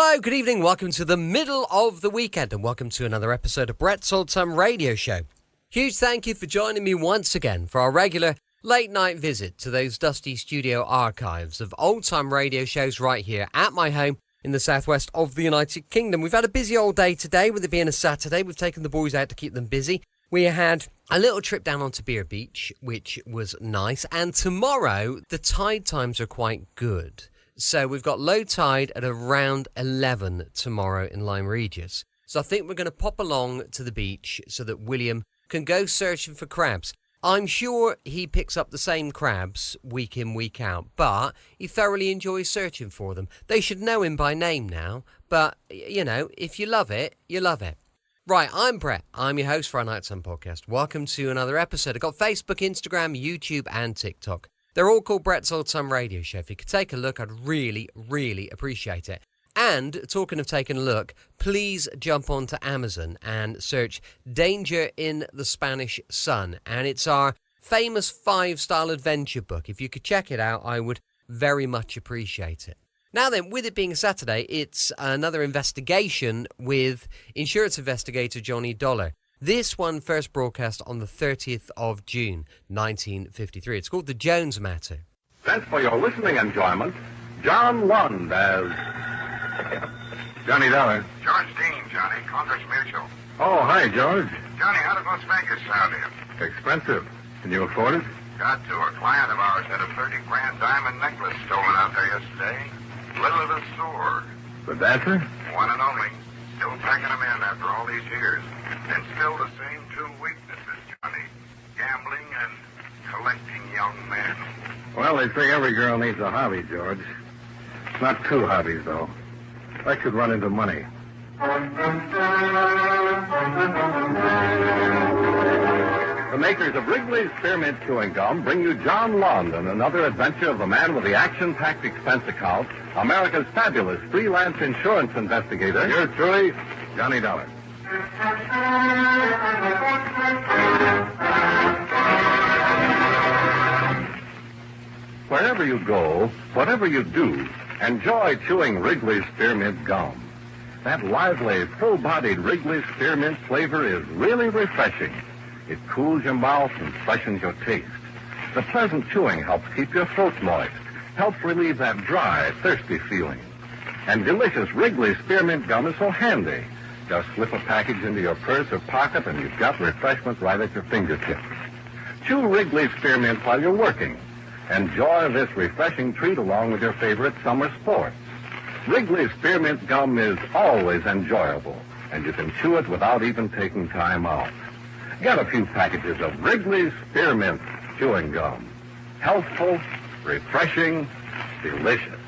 Hello, good evening, welcome to the middle of the weekend and welcome to another episode of Brett's Old Time Radio Show. Huge thank you for joining me once again for our regular late night visit to those dusty studio archives of old time radio shows right here at my home in the southwest of the United Kingdom. We've had a busy old day today with it being a Saturday. We've taken the boys out to keep them busy. We had a little trip down onto Beer Beach, which was nice, and tomorrow the tide times are quite good. So we've got low tide at around 11 tomorrow in Lyme Regis. So I think we're going to pop along to the beach so that William can go searching for crabs. I'm sure he picks up the same crabs week in, week out, but he thoroughly enjoys searching for them. They should know him by name now, but, you know, if you love it, you love it. Right, I'm Brett. I'm your host for our Nighttime Podcast. Welcome to another episode. I've got Facebook, Instagram, YouTube, and TikTok. They're all called Brett's Old Time Radio Show. If you could take a look, I'd really, really appreciate it. And talking of taking a look, please jump onto Amazon and search Danger in the Spanish Sun. And it's our famous 5-style adventure book. If you could check it out, I would very much appreciate it. Now then, with it being a Saturday, it's another investigation with insurance investigator Johnny Dollar. This one first broadcast on the 30th of June, 1953. It's called The Jones Matter. Thanks for your listening enjoyment. John Lund as Johnny Dollar. George Dean, Johnny, Congress Mutual. Oh, hi, George. Johnny, how did Las Vegas sound you? Expensive. Can you afford it? Got to. A client of ours had a 30-grand diamond necklace stolen out there yesterday. Lilith Sword. The dancer? One and only. Still packing them in after all these years. And still the same two weaknesses, Johnny. Gambling and collecting young men. Well, they say every girl needs a hobby, George. Not two hobbies, though. That could run into money. The makers of Wrigley's Spearmint Chewing Gum bring you John Lund and another adventure of the man with the Action-Packed Expense Account, America's fabulous freelance insurance investigator. Yours truly, Johnny Dollar. Wherever you go, whatever you do, enjoy chewing Wrigley's Spearmint Gum. That lively, full-bodied Wrigley's Spearmint flavor is really refreshing. It cools your mouth and freshens your taste. The pleasant chewing helps keep your throat moist, helps relieve that dry, thirsty feeling. And delicious Wrigley's Spearmint Gum is so handy. Just slip a package into your purse or pocket and you've got refreshment right at your fingertips. Chew Wrigley's Spearmint while you're working. Enjoy this refreshing treat along with your favorite summer sports. Wrigley's Spearmint Gum is always enjoyable, and you can chew it without even taking time out. Get a few packages of Wrigley's Spearmint Chewing Gum. Healthful, refreshing, delicious.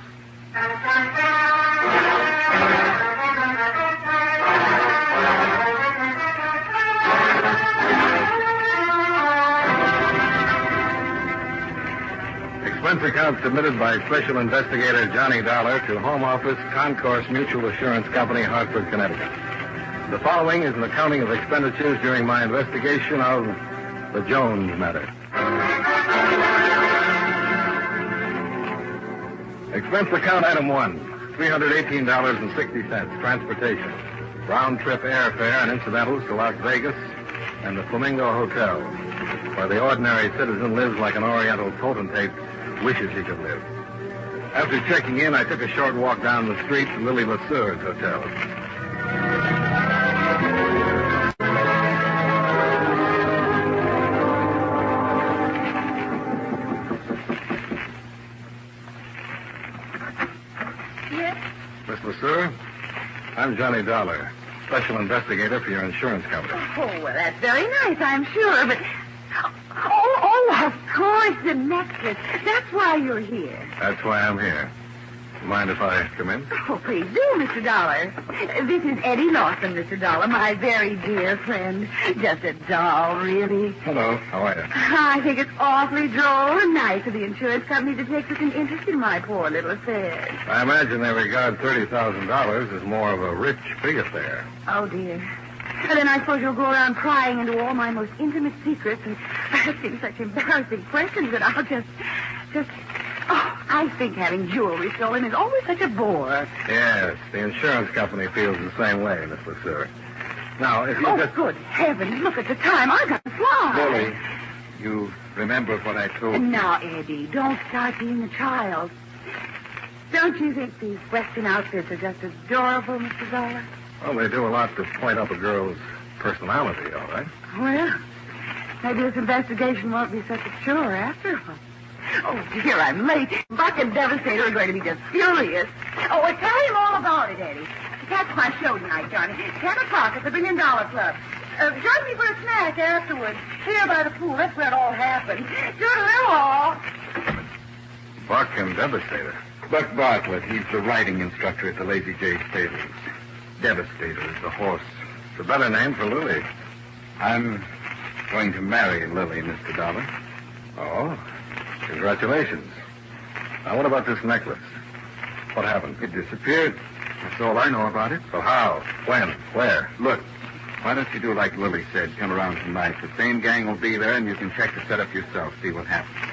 Expense account submitted by Special Investigator Johnny Dollar to Home Office, Concourse Mutual Assurance Company, Hartford, Connecticut. The following is an accounting of expenditures during my investigation of the Jones matter. Expense account item 1, $318.60, transportation. Round-trip airfare and incidentals to Las Vegas and the Flamingo Hotel, where the ordinary citizen lives like an Oriental potentate wishes he could live. After checking in, I took a short walk down the street to Lily Lesueur's hotel. Yes? Miss Lesueur, I'm Johnny Dollar, special investigator for your insurance company. Oh, well, that's very nice, I'm sure, but... Oh, of course, the necklace. That's why you're here. That's why I'm here. Mind if I come in? Oh, please do, Mr. Dollar. This is Eddie Lawson, Mr. Dollar, my very dear friend. Just a doll, really. Hello, how are you? I think it's awfully droll and nice of the insurance company to take such an interest in my poor little affairs. I imagine they regard $30,000 as more of a rich, big affair. Oh, dear. And then I suppose you'll go around prying into all my most intimate secrets and asking such embarrassing questions that I'll just... Oh, I think having jewelry stolen is always such a bore. Yes, the insurance company feels the same way, Miss LeSueur. Now, if you Oh, just... good heavens, look at the time. I've got to fly. Lily, you remember what I told you? And now, Eddie, don't start being a child. Don't you think these Western outfits are just adorable, Mr. Dollar? Well, they do a lot to point up a girl's personality, all right? Well, maybe this investigation won't be such a chore after all. Oh, dear, I'm late. Buck and Devastator are going to be just furious. Oh, well, tell him all about it, Eddie. That's my show tonight, Johnny. 10 o'clock at the $1 Billion Club. Join me for a snack afterwards. Here by the pool. That's where it all happened. Toodle-oo. Buck and Devastator. Buck Bartlett, he's the riding instructor at the Lazy J stables. Devastator is the horse. It's a better name for Lily. I'm going to marry Lily, Mr. Dollar. Oh, congratulations. Now, what about this necklace? What happened? It disappeared. That's all I know about it. So how? When? Where? Look, why don't you do like Lily said? Come around tonight. The same gang will be there, and you can check the setup yourself, see what happens.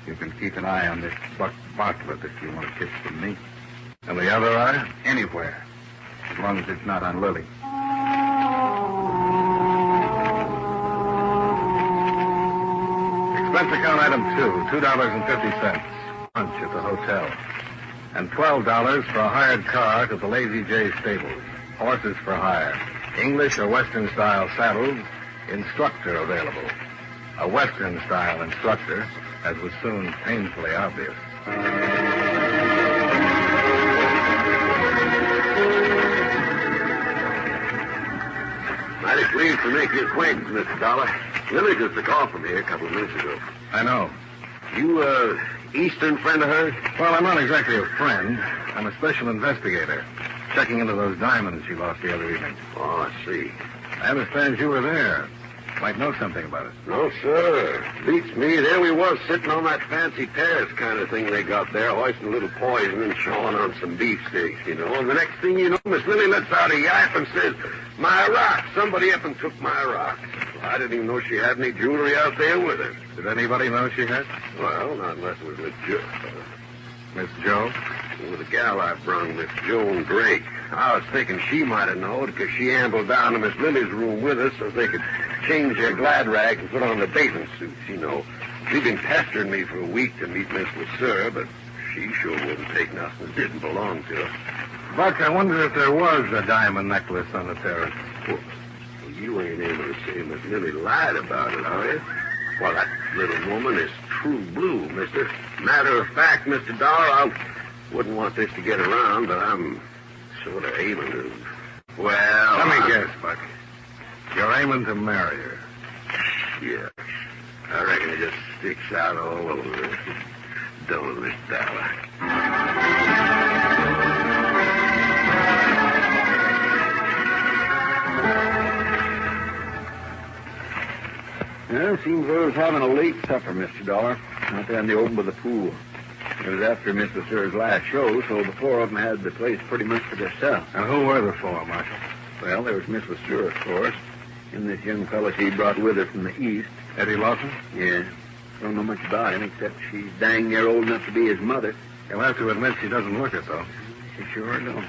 You can keep an eye on this Buck Bartlett if you want a kiss from me. And the other eye? Anywhere, as long as it's not on Lily. Expense account item 2, $2.50. Lunch at the hotel. And $12 for a hired car to the Lazy J stables. Horses for hire. English or Western-style saddles. Instructor available. A Western-style instructor, as was soon painfully obvious. Mighty pleased to make your acquaintance, Mr. Dollar. Lily just a call from here a couple of minutes ago. I know. You, Eastern friend of hers? Well, I'm not exactly a friend. I'm a special investigator. Checking into those diamonds she lost the other evening. Oh, I see. I understand you were there. Might know something about it. No, sir. Beats me. There we was, sitting on that fancy terrace kind of thing they got there, hoisting a little poison and chawing on some beefsteaks, you know. And the next thing you know, Miss Lily lets out a yap and says, "My rock. Somebody up and took my rock." I didn't even know she had any jewelry out there with her. Did anybody know she had? Well, not unless it was Miss Jo. Miss Jo? With the gal I brung, Miss Joan Drake. I was thinking she might have known because she ambled down to Miss Lily's room with us so they could change their glad rags and put on their bathing suits, you know. She'd been pestering me for a week to meet Miss LeSueur, but she sure wouldn't take nothing that didn't belong to her. Buck, I wonder if there was a diamond necklace on the terrace. Well, you ain't able to say Miss Lily lied about it, are you? Well, that little woman is true blue, mister. Matter of fact, Mr. Dollar, I wouldn't want this to get around, but I'm sort of aiming to... Well... Let me guess, Buck. You're aiming to marry her. Yeah. I reckon it just sticks out all over her. Don't it, Dollar? Well, seems I was having a late supper, Mr. Dollar. Out there in the open by the pool. It was after Miss LeSueur's last show, so the four of them had the place pretty much to themselves. And who were the four, Marshal? Well, there was Miss LeSueur, of course, and this young fellow she brought with her from the East. Eddie Lawson? Yeah. Don't know much about him, except she's dang near old enough to be his mother. You'll have to admit she doesn't look it, though. She sure don't.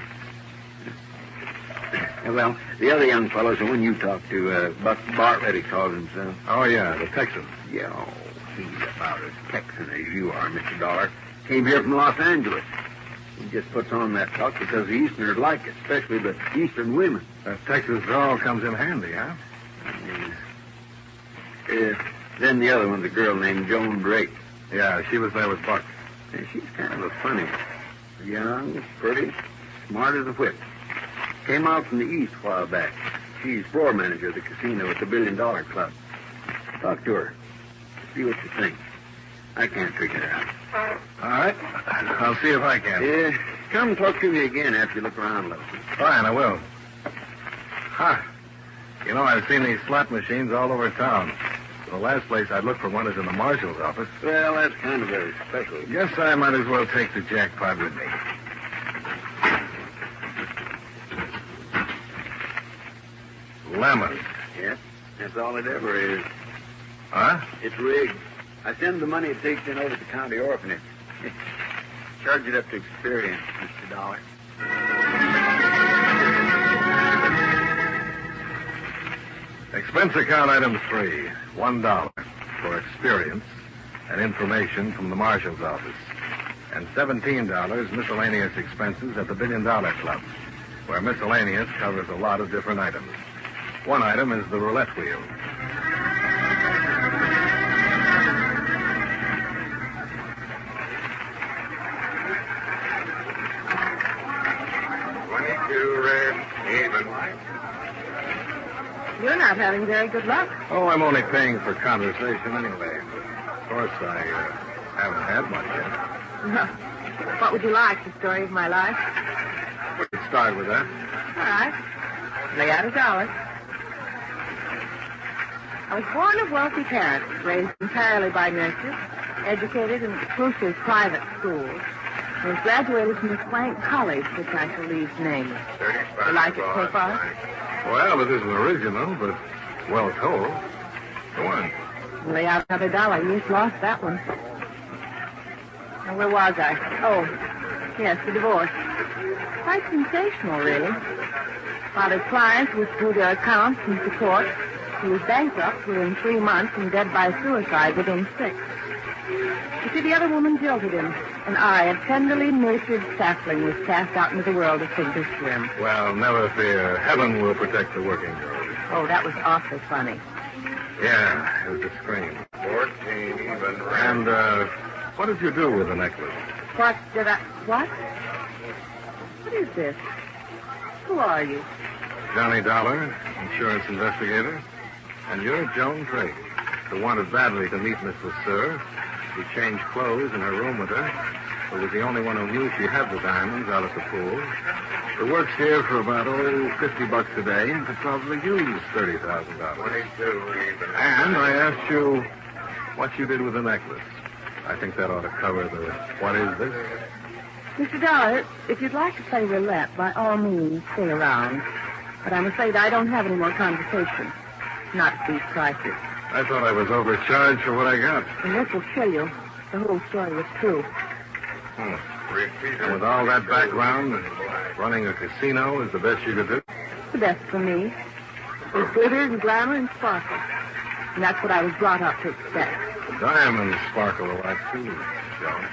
Well, the other young fellow's the one you talked to, Buck Bartlett, he calls himself. Oh, yeah, the Texan. Yeah, he's about as Texan as you are, Mr. Dollar. Came here from Los Angeles. He just puts on that talk because the Easterners like it, especially the Eastern women. That Texas drawl comes in handy, huh? Then the other one's a girl named Joan Drake. Yeah, she was there with Buck. And she's kind of a funny. Young, pretty, smart as a whip. Came out from the East a while back. She's floor manager of the casino at the $1 Billion Club. Talk to her. See what you think. I can't figure it out. All right. I'll see if I can. Come talk to me again after you look around a little. Fine, I will. Ha! You know, I've seen these slot machines all over town. The last place I'd look for one is in the marshal's office. Well, that's kind of very special. Guess I might as well take the jackpot with me. Lemon. Yep, that's all it ever is. Huh? It's rigged. I send the money it takes in over to the county orphanage. Charge it up to experience, Mr. Dollar. Expense account item 3, $1 for experience and information from the marshal's office. And $17 miscellaneous expenses at the $1 Billion Club, where miscellaneous covers a lot of different items. One item is the roulette wheel. Even. You're not having very good luck. Oh, I'm only paying for conversation anyway. Of course, I haven't had much yet. What would you like? The story of my life? We could start with that. All right. Lay out $1. I was born of wealthy parents, raised entirely by nurses, educated in exclusive private schools. I was graduated from a swank college, which I shall leave nameless. You like it so far? Well, it isn't original, but well told. Go on. Lay out another $1. You just lost that one. Now, where was I? Oh, yes, the divorce. Quite sensational, really. Father's clients withdrew their accounts and support. He was bankrupt within 3 months and dead by suicide within 6. You see, the other woman jilted him, and I, a tenderly nurtured sapling, was cast out into the world to sink or swim. Well, never fear. Heaven will protect the working girl. Oh, that was awfully funny. Yeah, it was a scream. 14 even. And, what did you do with the necklace? What? What is this? Who are you? Johnny Dollar, insurance investigator. And you're Joan Drake, who wanted badly to meet Miss LeSueur. She changed clothes in her room with her, who was the only one who knew she had the diamonds out at the pool, who works here for about, $50 a day, and could probably use $30,000. 22 even. And I asked you what you did with the necklace. I think that ought to cover the what is this? Mr. Dollar, if you'd like to play roulette, by all means, stay around. But I'm afraid I don't have any more conversation. Not at these prices. I thought I was overcharged for what I got. And this will kill you. The whole story was true. And with all that background, running a casino is the best you could do? The best for me. With glitter and glamour and sparkle. And that's what I was brought up to expect. The diamonds sparkle a lot, too, Joan.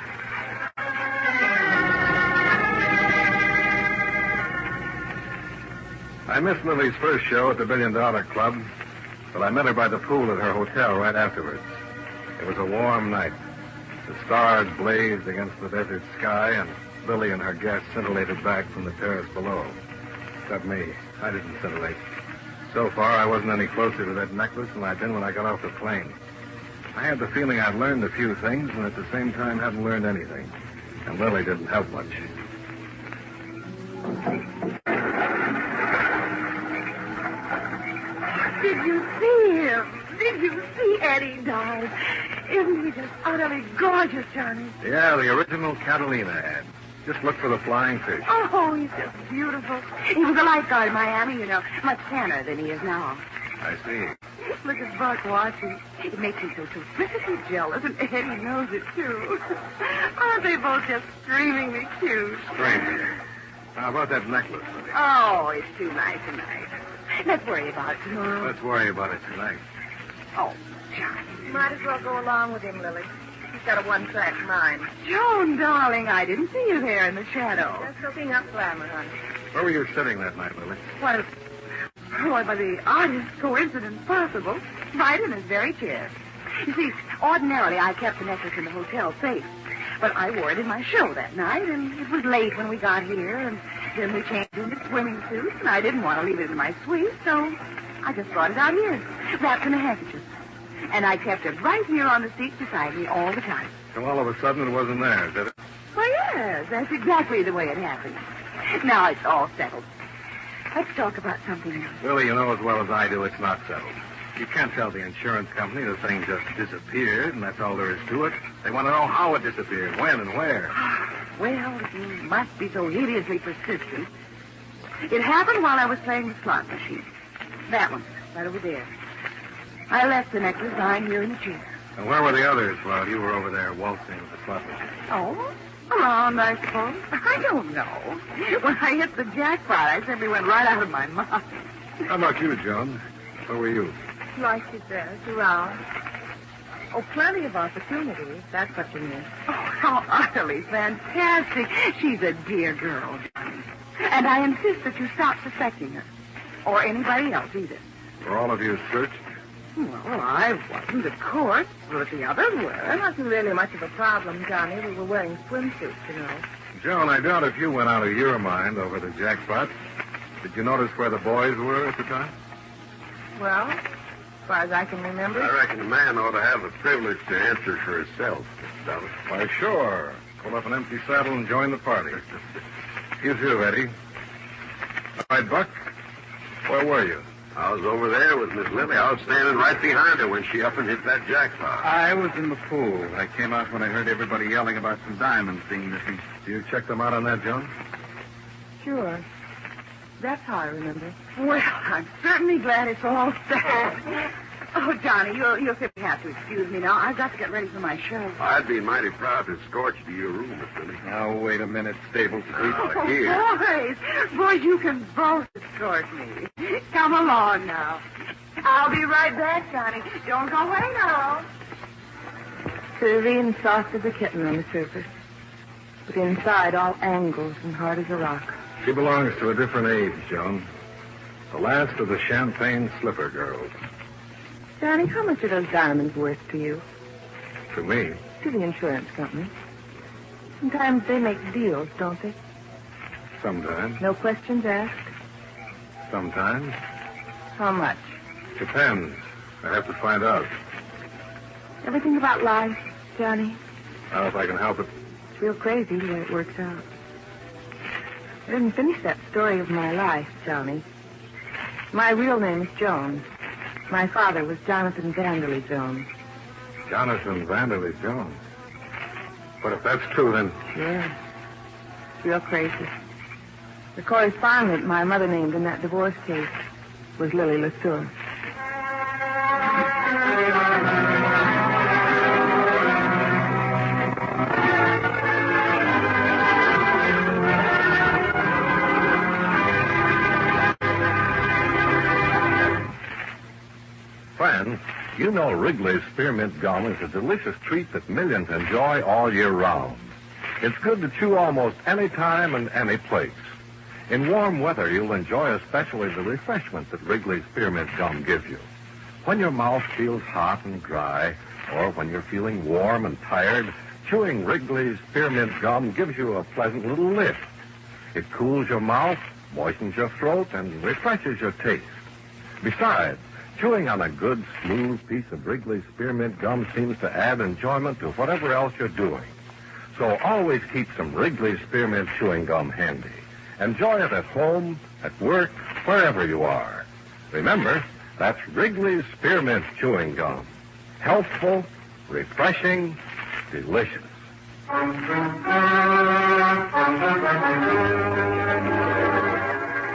I missed Lily's first show at the $1 Billion Club, but I met her by the pool at her hotel right afterwards. It was a warm night. The stars blazed against the desert sky, and Lily and her guests scintillated back from the terrace below. Except me. I didn't scintillate. So far, I wasn't any closer to that necklace than I'd been when I got off the plane. I had the feeling I'd learned a few things, and at the same time hadn't learned anything. And Lily didn't help much. Did you see him? Did you see Eddie, darling? Isn't he just utterly gorgeous, Johnny? Yeah, the original Catalina ad. Just look for the flying fish. Oh, he's just beautiful. He was a lifeguard in Miami, you know, much tanner than he is now. I see. Look at Buck watching. It makes me so terrifically jealous, and Eddie knows it, too. Aren't they both just screamingly cute? Strange. How about that necklace? Oh, it's too nice tonight. Let's worry about it tomorrow. Let's worry about it tonight. Oh, Johnny. Might as well go along with him, Lily. He's got a one-track mind. Joan, darling, I didn't see you there in the shadow. Just soaking up glamour, honey. Where were you sitting that night, Lily? Why, by the oddest coincidence possible, right in his very chair. You see, ordinarily I kept the necklace in the hotel safe, but I wore it in my show that night, and it was late when we got here, and then we changed into swimming suits, and I didn't want to leave it in my suite, so I just brought it out here, wrapped in a handkerchief. And I kept it right here on the seat beside me all the time. So all of a sudden it wasn't there, did it? Well, yes, that's exactly the way it happened. Now it's all settled. Let's talk about something else. Lily, you know as well as I do it's not settled. You can't tell the insurance company the thing just disappeared, and that's all there is to it. They want to know how it disappeared, when and where. Well, you must be so hideously persistent. It happened while I was playing the slot machine. That one, right over there. I left the necklace lying here in the chair. And where were the others while you were over there waltzing with the slot machine? Oh, around, I suppose. I don't know. When I hit the jackpot, I simply went right out of my mind. How about you, Joan? Where were you? Like she says, around. Oh, plenty of opportunities. That's what you mean. Oh, how utterly fantastic. She's a dear girl, Johnny. And I insist that you stop suspecting her. Or anybody else, either. Were all of you searched? Well, I wasn't, of course. But the others were. That wasn't really much of a problem, Johnny. We were wearing swimsuits, you know. Joan, I doubt if you went out of your mind over the jackpot. Did you notice where the boys were at the time? Well, as far as I can remember. I reckon a man ought to have the privilege to answer for himself, Mr. Dallas. Why, sure. Pull up an empty saddle and join the party. You too, Eddie. All right, Buck. Where were you? I was over there with Miss Lily. I was standing right behind her when she up and hit that jackpot. I was in the pool. I came out when I heard everybody yelling about some diamonds being missing. You check them out on that, Joan? Sure. That's how I remember. Well, I'm certainly glad it's all set. Oh, Johnny, you'll simply have to excuse me now. I've got to get ready for my show. I'd be mighty proud to escort you to your room, Miss Lily. Now, wait a minute, Staples. Oh, Here. boys, you can both escort me. Come along now. I'll be right back, Johnny. Don't go away now. Curvy and soft as a kitten on the surface. But inside, all angles and hard as a rock. She belongs to a different age, Joan. The last of the champagne slipper girls. Johnny, how much are those diamonds worth to you? To me, To the insurance company. Sometimes they make deals, don't they? sometimes. No questions asked. Sometimes. How much? Depends. I have to find out. Everything about life, Johnny. I don't know if I can help it. It's real crazy the way it works out. I didn't finish that story of my life, Johnny. My real name is Jones. My father was Jonathan Vanderley Jones. Jonathan Vanderley Jones. But if that's true, then... Yeah. It's real crazy. The correspondent my mother named in that divorce case was Lily LeSueur. Friends, you know Wrigley's Spearmint Gum is a delicious treat that millions enjoy all year round. It's good to chew almost any time and any place. In warm weather, you'll enjoy especially the refreshment that Wrigley's Spearmint Gum gives you. When your mouth feels hot and dry, or when you're feeling warm and tired, chewing Wrigley's Spearmint Gum gives you a pleasant little lift. It cools your mouth, moistens your throat, and refreshes your taste. Besides, chewing on a good, smooth piece of Wrigley's Spearmint Gum seems to add enjoyment to whatever else you're doing. So always keep some Wrigley's Spearmint Chewing Gum handy. Enjoy it at home, at work, wherever you are. Remember, that's Wrigley's Spearmint Chewing Gum. Healthful, refreshing, delicious.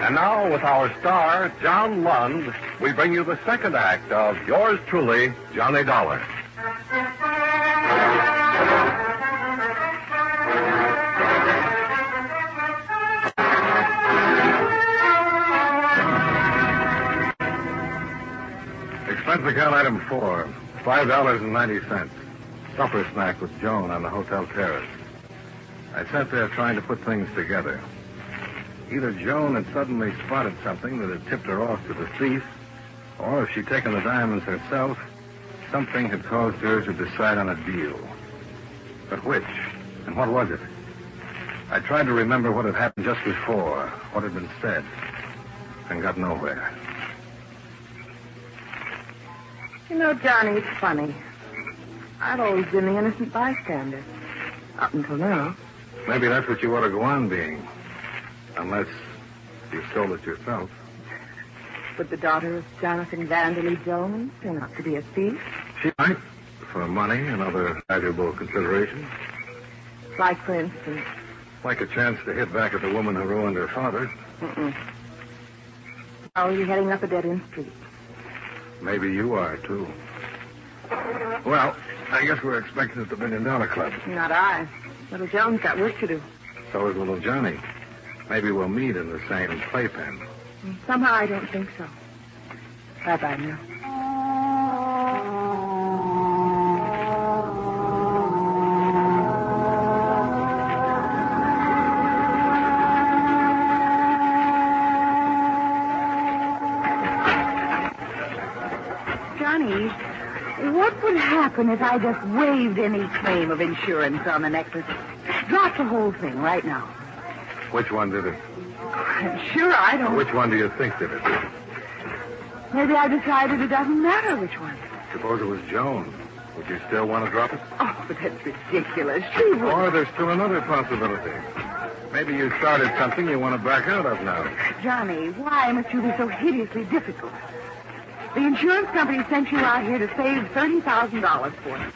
And now, with our star, John Lund, we bring you the second act of yours truly, Johnny Dollar. Expense account item 4, $5.90. Supper snack with Joan on the hotel terrace. I sat there trying to put things together. Either Joan had suddenly spotted something that had tipped her off to the thief, or if she'd taken the diamonds herself, something had caused her to decide on a deal. But which? And what was it? I tried to remember what had happened just before, what had been said, and got nowhere. You know, Johnny, it's funny. I've always been the innocent bystander. Up until now. Maybe that's what you ought to go on being. Unless you stole it yourself. Would the daughter of Jonathan Vanderley Jones turn out to be a thief? She might, for money and other valuable considerations. Like, for instance? Like a chance to hit back at the woman who ruined her father. Oh, you're heading up a dead-end street. Maybe you are, too. Well, I guess we're expecting at the $1 Billion Club. Not I. Little Jones got work to do. So is little Johnny. Maybe we'll meet in the same playpen. Somehow I don't think so. Bye-bye now. Johnny, what would happen if I just waived any claim of insurance on the necklace? Drop the whole thing right now. Which one did it? Sure, I don't... Which one do you think did it? Maybe I decided it doesn't matter which one. Suppose it was Joan. Would you still want to drop it? Oh, but that's ridiculous. She would... Or there's still another possibility. Maybe you started something you want to back out of now. Johnny, why must you be so hideously difficult? The insurance company sent you out here to save $30,000 for it.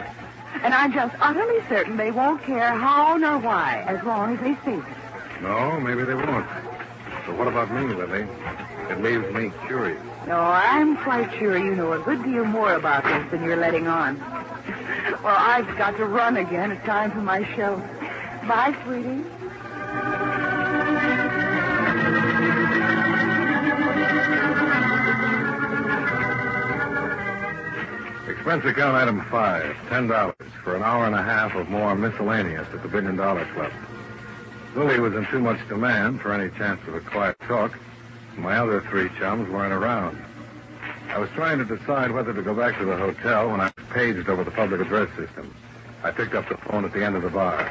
And I'm just utterly certain they won't care how nor why as long as they save it. No, maybe they won't. But what about me, Lily? It leaves me curious. No, I'm quite sure you know a good deal more about this than you're letting on. Well, I've got to run again. It's time for my show. Bye, sweetie. Expense account item 5, $10 for an hour and a half of more miscellaneous at the $1 Billion Club. Lily was in too much demand for any chance of a quiet talk. My other 3 chums weren't around. I was trying to decide whether to go back to the hotel when I was paged over the public address system. I picked up the phone at the end of the bar.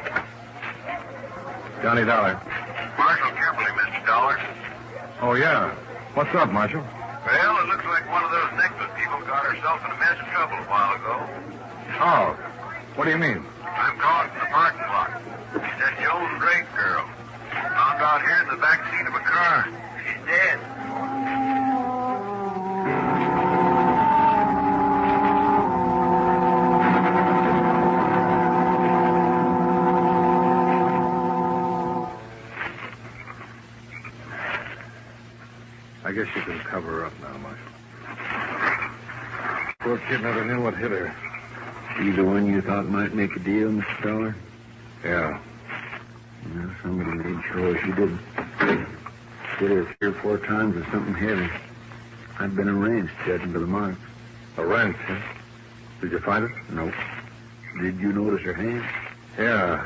Johnny Dollar. Marshal Kimberly, Mr. Dollar. Oh, yeah. What's up, Marshal? Well, it looks like one of those necklace people got herself in a mess of trouble a while ago. Oh, what do you mean? I'm calling from the parking lot. It's that Joan Drake girl. Found out here in the back seat of a car. She's dead. I guess you can cover her up now, Marshal. Poor kid never knew what hit her. She the one you thought might make a deal, Mr. Dollar? Yeah. Well, somebody made sure she didn't. Hit her 3 or 4 times with something heavy. I'd been arranged, judging by the marks. A wrench, huh? Did you find it? Nope. Did you notice her hands? Yeah.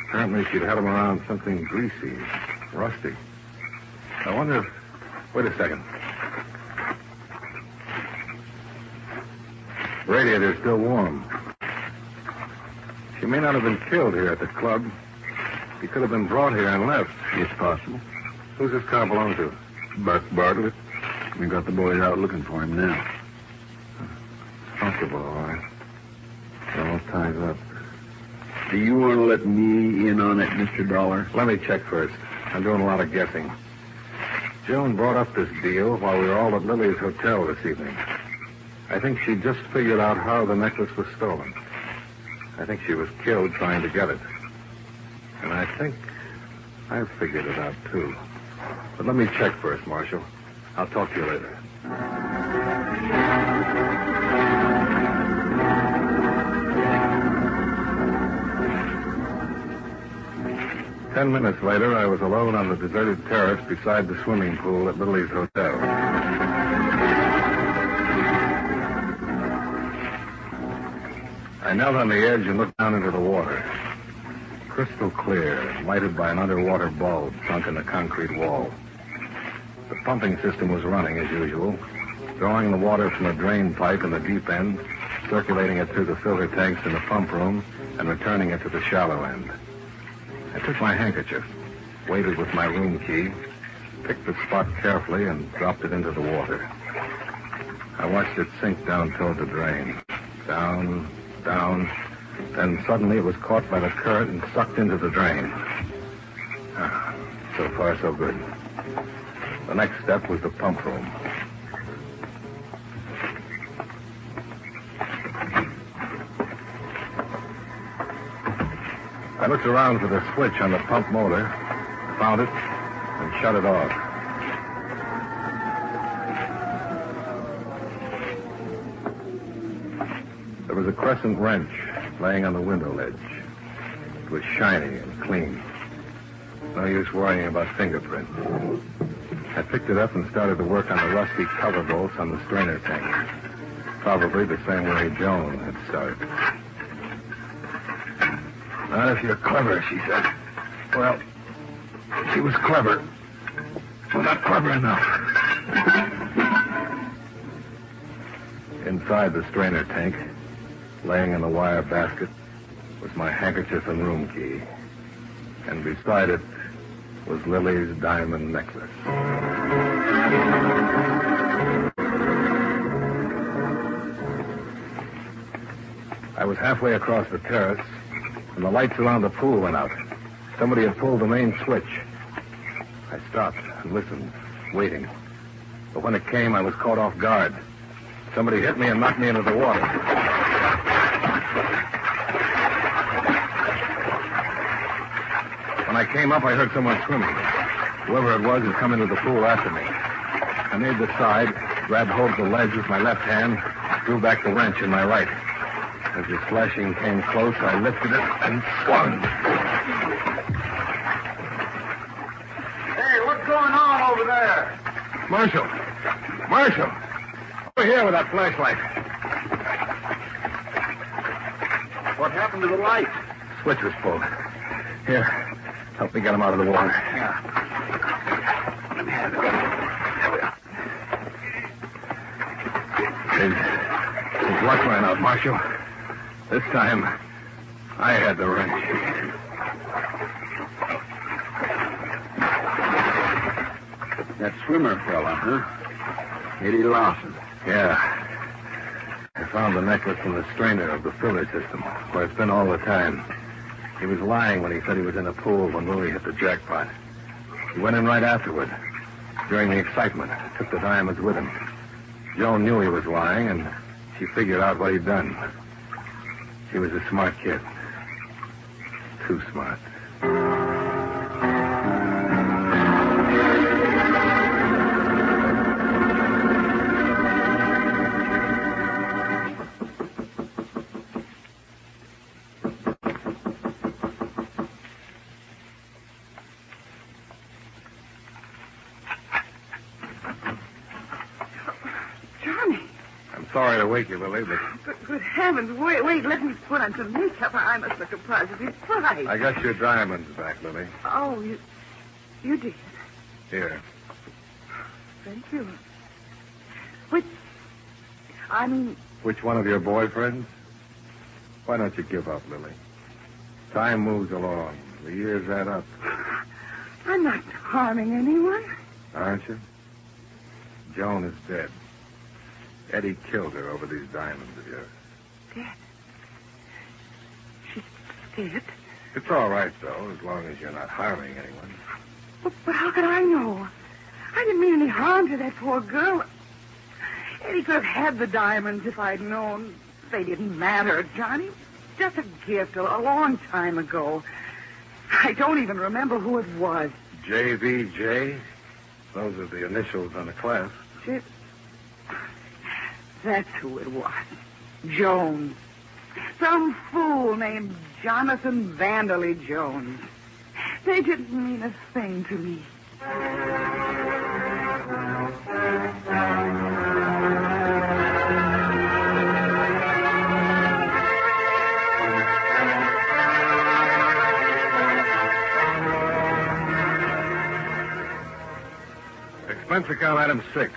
Apparently she'd had them around something greasy, rusty. I wonder if... Wait a second. Radiator's still warm. She may not have been killed here at the club. She could have been brought here and left. It's possible. Who's this car belong to? Buck Bartlett. We got the boys out looking for him now. Comfortable, all right. It almost ties up. Do you want to let me in on it, Mr. Dollar? Let me check first. I'm doing a lot of guessing. Joan brought up this deal while we were all at Lily's hotel this evening. I think she just figured out how the necklace was stolen. I think she was killed trying to get it. And I think I've figured it out, too. But let me check first, Marshal. I'll talk to you later. Ten minutes later, I was alone on the deserted terrace beside the swimming pool at Lily's hotel. I knelt on the edge and looked down into the water. Crystal clear, lighted by an underwater bulb sunk in the concrete wall. The pumping system was running as usual, drawing the water from a drain pipe in the deep end, circulating it through the filter tanks in the pump room, and returning it to the shallow end. I took my handkerchief, weighted with my room key, picked the spot carefully, and dropped it into the water. I watched it sink down toward the drain. Down, down. Then suddenly it was caught by the current and sucked into the drain. So far, so good. The next step was the pump room. I looked around for the switch on the pump motor, found it, and shut it off. There was a crescent wrench laying on the window ledge. It was shiny and clean. No use worrying about fingerprints. I picked it up and started to work on the rusty cover bolts on the strainer tank. Probably the same way Joan had started. Not if you're clever, she said. Well, she was clever. Well, not clever enough. Inside the strainer tank, laying in a wire basket, was my handkerchief and room key. And beside it was Lily's diamond necklace. I was halfway across the terrace, and the lights around the pool went out. Somebody had pulled the main switch. I stopped and listened, waiting. But when it came, I was caught off guard. Somebody hit me and knocked me into the water. When I came up, I heard someone swimming. Whoever it was had come into the pool after me. I made the side, grabbed hold of the ledge with my left hand, drew back the wrench in my right. As the splashing came close, I lifted it and swung. Hey, what's going on over there? Marshal! Marshal! Over here with that flashlight. What happened to the light? Switch was pulled. Here, help me get him out of the water. Yeah. Let me have it. There we are. His luck ran out, Marshal. This time, I had the wrench. That swimmer fella, huh? Eddie Lawson. Yeah. I found the necklace in the strainer of the filler system, where it's been all the time. He was lying when he said he was in a pool when Louie hit the jackpot. He went in right afterward. During the excitement, took the diamonds with him. Joan knew he was lying, and she figured out what he'd done. She was a smart kid. Too smart. Sorry to wake you, Lily, but... Good heavens, wait, let me put on some makeup. I must look a positive surprise. I got your diamonds back, Lily. Oh, you did? Here. Thank you. Which one of your boyfriends? Why don't you give up, Lily? Time moves along. The years add up. I'm not harming anyone. Aren't you? Joan is dead. Eddie killed her over these diamonds of yours. Dead? She's dead? It's all right, though, as long as you're not harming anyone. But how could I know? I didn't mean any harm to that poor girl. Eddie could have had the diamonds if I'd known. They didn't matter, Johnny. Just a gift a long time ago. I don't even remember who it was. JVJ? Those are the initials on the clasp. That's who it was. Jones. Some fool named Jonathan Vanderley Jones. They didn't mean a thing to me. Expense account item 6.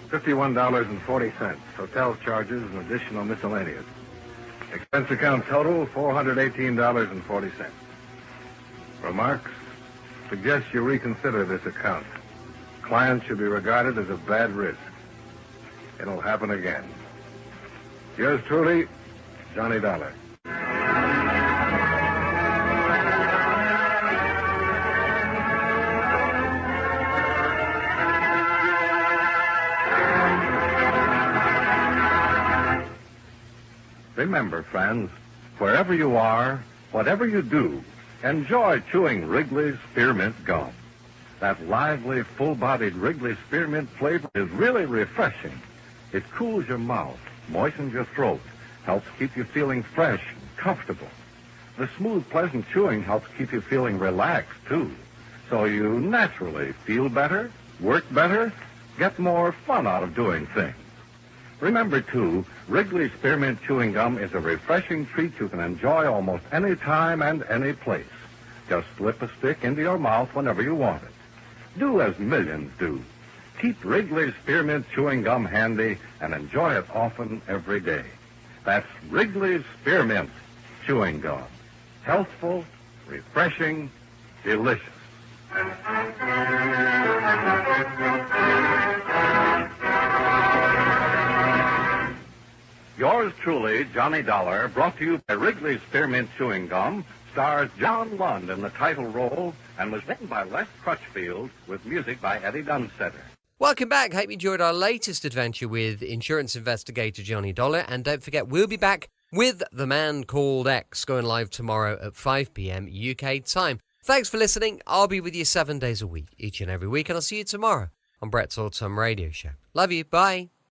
$51.40. Hotel charges and additional miscellaneous. Expense account total, $418.40. Remarks? Suggest you reconsider this account. Client should be regarded as a bad risk. It'll happen again. Yours truly, Johnny Dollar. Remember, friends, wherever you are, whatever you do, enjoy chewing Wrigley's Spearmint Gum. That lively, full-bodied Wrigley Spearmint flavor is really refreshing. It cools your mouth, moistens your throat, helps keep you feeling fresh, comfortable. The smooth, pleasant chewing helps keep you feeling relaxed, too. So you naturally feel better, work better, get more fun out of doing things. Remember, too, Wrigley's Spearmint Chewing Gum is a refreshing treat you can enjoy almost any time and any place. Just slip a stick into your mouth whenever you want it. Do as millions do. Keep Wrigley's Spearmint Chewing Gum handy and enjoy it often every day. That's Wrigley's Spearmint Chewing Gum. Healthful, refreshing, delicious. Yours truly, Johnny Dollar, brought to you by Wrigley's Spearmint Chewing Gum, stars John Lund in the title role and was written by Les Crutchfield with music by Eddie Dunstetter. Welcome back. Hope you enjoyed our latest adventure with insurance investigator Johnny Dollar. And don't forget, we'll be back with The Man Called X, going live tomorrow at 5 p.m. UK time. Thanks for listening. I'll be with you 7 days a week, each and every week, and I'll see you tomorrow on Brett's Autumn Radio Show. Love you. Bye.